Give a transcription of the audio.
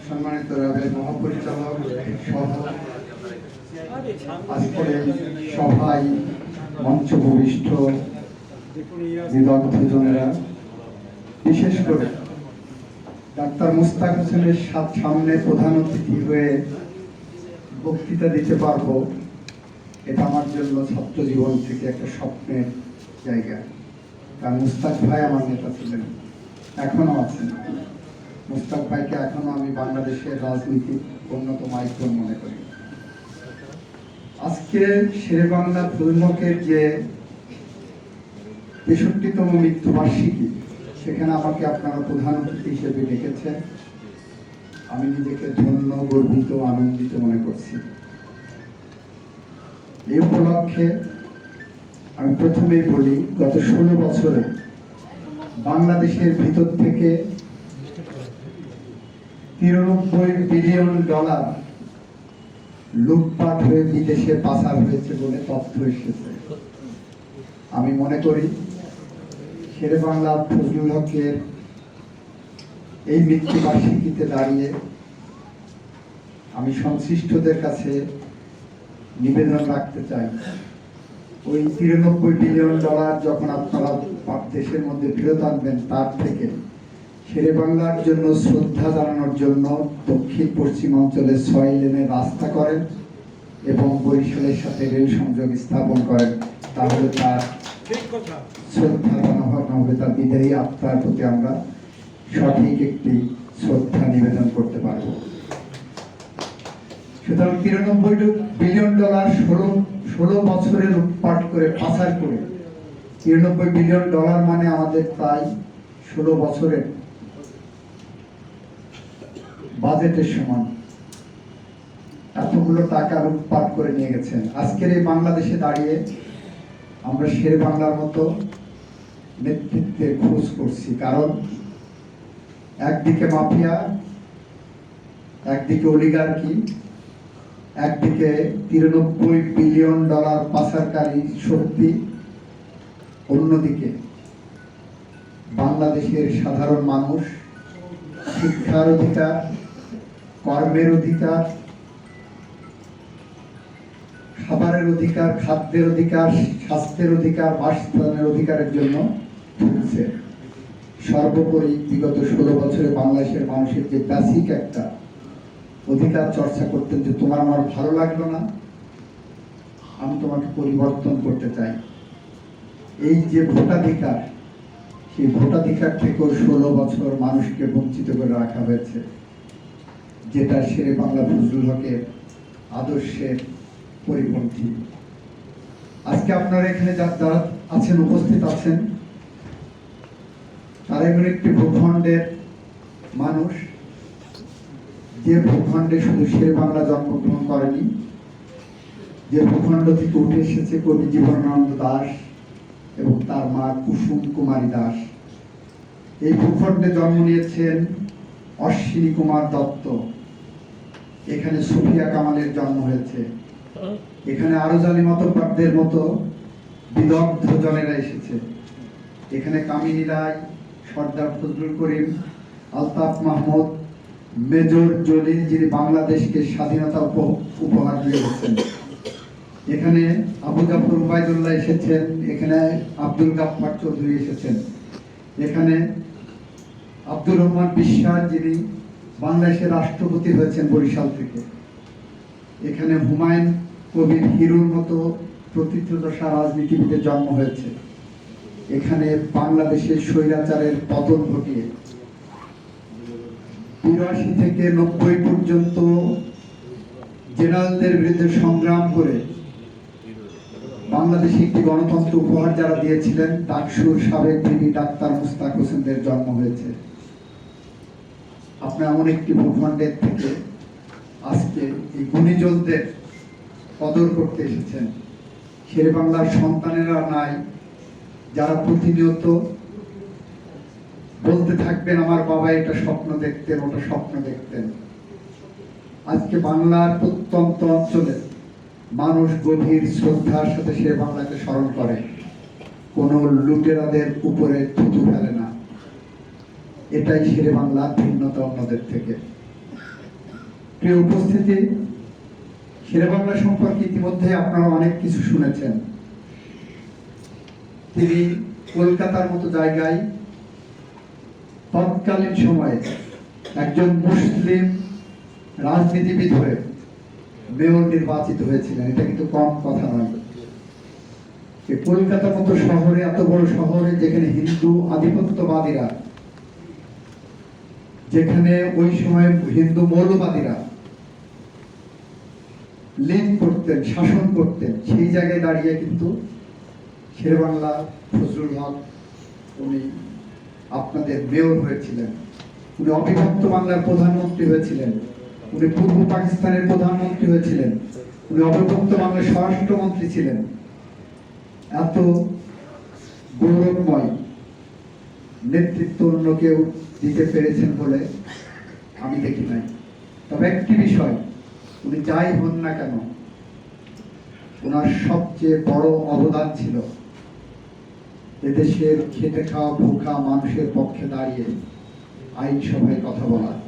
সম্মানিত র্যাবের মহাপরিচালক সহ আজকের এই সভায় মঞ্চ ভূমিষ্ঠ বিদগ্ধজনেরা, বিশেষ করে ডাক্তার মুস্তাক হোসেনের সামনে প্রধান অতিথি হয়ে বক্তৃতা দিতে পারবো, এটা আমার জন্য ছাত্র জীবন থেকে একটা স্বপ্নের জায়গা। কারণ মুস্তাক ভাই আমার নেতা ছিলেন, এখনো আছেন। মুস্তাক ভাইকে এখনো আমি বাংলাদেশের রাজনীতির অন্যতম আইকন মনে করি। আজকে শেরেবাংলা ফজলুল যে ৬৫তম মৃত্যুবার্ষিকী, সেখানে আমাকে আপনারা প্রধান অতিথি হিসেবে ডেকেছেন। আমি নিজেকে ধন্য, গর্বিত, আনন্দিত মনে করছি। এই উপলক্ষে আমি প্রথমেই বলি, গত ১৬ বছরে বাংলাদেশের ভিতর থেকে $৯৩ বিলিয়ন লুটপাট হয়ে বিদেশে পাচার হয়েছে বলে তথ্য এসেছে। আমি মনে করি শেরেবাংলা ফজলুল হকের এই মৃত্যুবার্ষিকীতে দাঁড়িয়ে আমি সংশ্লিষ্টদের কাছে নিবেদন রাখতে চাই, ওই $৯৩ বিলিয়ন যখন আপনারা দেশের মধ্যে ফেরত আনবেন, তার থেকে শেরেবাংলার জন্য শ্রদ্ধা জানানোর জন্য দক্ষিণ পশ্চিম অঞ্চলে ৬ লেনের রাস্তা করেন এবং বরিশালের সাথে রেল সংযোগ স্থাপন করেন। তাহলে তার শ্রদ্ধা জানানো হবে, তার বিদায়ী আত্মার প্রতি আমরা সঠিক একটি শ্রদ্ধা নিবেদন করতে পারব। সুতরাং $৯৩ বিলিয়ন ১৬ বছরে লুটপাট করে, পাচার করে $৯৩ বিলিয়ন মানে আমাদের প্রায় ১৬ বছরের বাজেটের সমান। এতগুলো টাকা লুটপাট করে নিয়ে গেছেন। আজকের এই বাংলাদেশে দাঁড়িয়ে আমরা শেরেবাংলার মতো নেতৃত্বের খোঁজ করছি, কারণ একদিকে মাফিয়া, একদিকে অলিগার্কি, একদিকে $৯৩ বিলিয়ন পাচারকারী শক্তি, অন্যদিকে বাংলাদেশের সাধারণ মানুষ শিক্ষার অধিকার, কর্মের অধিকার, খাবারের অধিকার, খাদ্যের অধিকার, স্বাস্থ্যের অধিকার, বাসস্থানের অধিকারের জন্য ঢুকছে। সর্বোপরি বিগত ১৬ বছরে বাংলাদেশের মানুষের যে বেসিক একটা অধিকার চর্চা করতেন, যে তোমার আমার ভালো লাগলো না, আমি তোমাকে পরিবর্তন করতে চাই, এই যে ভোটাধিকার, সেই ভোটাধিকার থেকেও ১৬ বছর মানুষকে বঞ্চিত করে রাখা হয়েছে, যেটা শেরেবাংলা ফজলুল হকের আদর্শের পরিপন্থী। আজকে আপনারা এখানে যারা আছেন, উপস্থিত আছেন, তারা এমন একটি ভূখণ্ডের মানুষ, যে ভূখণ্ডে শুধু শেরেবাংলা জন্মগ্রহণ করেনি, যে ভূখণ্ড থেকে উঠে এসেছে কবি জীবনানন্দ দাশ এবং তার মা কুসুম কুমারী দাস। এই ভূখণ্ডে জন্ম নিয়েছেন অশ্বিনী কুমার দত্ত, এখানে সুফিয়া কামালের জন্ম হয়েছে, এখানে আরজালি মতবাদদের মতো বিদগ্ধ জনেরা এসেছে, এখানে কামিনী রায়, সর্দার ফজলুল করিম, আলতাফ মাহমুদ, মেজর জলিল, যিনি বাংলাদেশকে স্বাধীনতা উপহার দিয়েছেন, এখানে আবু জাফর উবাইদুল্লাহ এসেছেন, এখানে আব্দুল গাফফার চৌধুরী এসেছেন, এখানে আব্দুর রহমান বিশ্বাস, যিনি বাংলাদেশের রাষ্ট্রপতি হয়েছেন বরিশাল থেকে, এখানে হুমায়ুন কবির হিরুর মতো প্রথিতযশা রাজনীতিবিদের জন্ম হয়েছে, এখানে বাংলাদেশের স্বৈরাচারের পতন ঘটিয়ে ৮২ থেকে ৯০ পর্যন্ত জেনারেলদের বিরুদ্ধে সংগ্রাম করে বাংলাদেশে একটি গণতন্ত্র উপহার যারা দিয়েছিলেন, ডাকসুর সাবেক ডিবি ডাক্তার মুস্তাক হোসেনদের জন্ম হয়েছে। আপনি এমন একটি ভূখণ্ডের থেকে আজকে এই গুণীজনদের কদর করতে এসেছেন। শেরেবাংলার সন্তানেরা নাই যারা প্রতিনিয়ত বলতে থাকবেন, আমার বাবা এটা স্বপ্ন দেখতেন, ওটা স্বপ্ন দেখতেন। আজকে বাংলার প্রত্যন্ত অঞ্চলে মানুষ গভীর শ্রদ্ধার সাথে শেরেবাংলাকে স্মরণ করে, কোনো লুটেরাদের উপরে থুতু ফেলে না। এটাই শেরে বাংলার ভিন্নতা অন্যদের থেকে। প্রিয় উপস্থিতি, শেরে বাংলা সম্পর্কে ইতিমধ্যে আপনারা অনেক কিছু শুনেছেন। তিনি কলকাতার মতো জায়গায় তৎকালীন সময়ে একজন মুসলিম রাজনীতিবিদ হয়ে মেয়র নির্বাচিত হয়েছিলেন। এটা কিন্তু কম কথা নয়। কলকাতার মতো শহরে, এত বড় শহরে, যেখানে হিন্দু আধিপত্যবাদীরা, যেখানে ওই সময় হিন্দু মৌলবাদীরা লিড করতেন, শাসন করতেন, সেই জায়গায় দাঁড়িয়ে কিন্তু শেরেবাংলা ফজলুল হক উনি আপনাদের মেয়র হয়েছিলেন। উনি অবিভক্ত বাংলার প্রধানমন্ত্রী হয়েছিলেন। উনি পূর্ব পাকিস্তানের প্রধানমন্ত্রী হয়েছিলেন। উনি অবিভক্ত বাংলার স্বরাষ্ট্রমন্ত্রী ছিলেন। এত গৌরবময় নেতৃত্ব অন্য কেউ দিতে পেরেছেন বলে আমি দেখি নাই। তবে একটি বিষয়, উনি যাই হন না কেন, ওনার সবচেয়ে বড় অবদান ছিল এদেশের খেটে খাওয়া ভুখা মানুষের পক্ষে দাঁড়িয়ে আইনসভায় কথা বলা।